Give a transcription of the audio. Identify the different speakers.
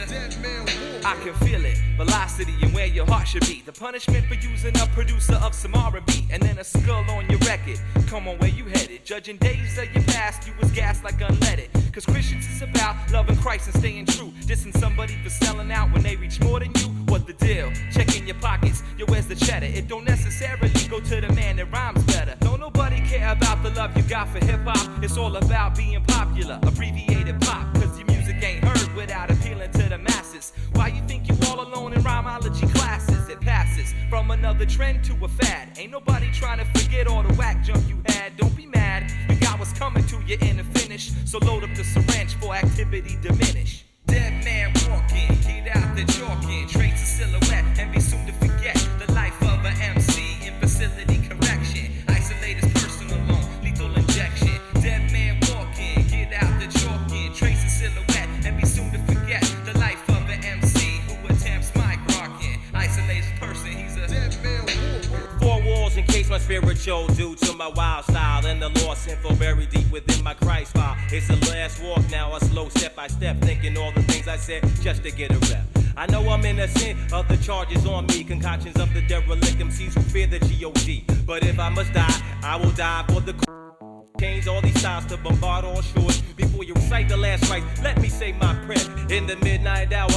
Speaker 1: I can feel it, velocity and where your heart should be. The punishment for using a producer of some R&B, and then a skull on your record. Come on, where you headed? Judging days of your past, you was gassed like unleaded. Cause Christians is about loving Christ and staying true. Dissing somebody for selling out when they reach more than you. What the deal? Checking your pockets, yo, where's the cheddar? It don't necessarily go to the man that rhymes better. Don't nobody care about the love you got for hip-hop. It's all about being popular, abbreviated pop. Cause your music ain't heard without appealing to the masses. Why you think you all alone in rhymology classes? It passes from another trend to a fad. Ain't nobody trying to forget all the whack junk you had. Don't be mad, you got what's coming to you in the finish. So load up the syringe for activity diminish. Dead man walking, get out the chalking, trace a silhouette and be soon to forget the life of a MC in facility correction. Isolate his personal loan, lethal injection. Dead man walking, get out the chalking, trace a silhouette and be soon to forget the life of an MC who attempts mic rocking. Isolate his person, he's a dead man walking.
Speaker 2: Four walls encase my spiritual due to my wild style and the lost info buried deep within my Christ file. It's the last walk now, a slow step by step, thinking all the things I said just to get a rep. I know I'm innocent of the charges on me, concoctions of the derelict MCs who fear the G.O.D. But if I must die, I will die for the change all these styles to bombard all shores. Before you recite the last rites, let me say my prayer in the midnight hour.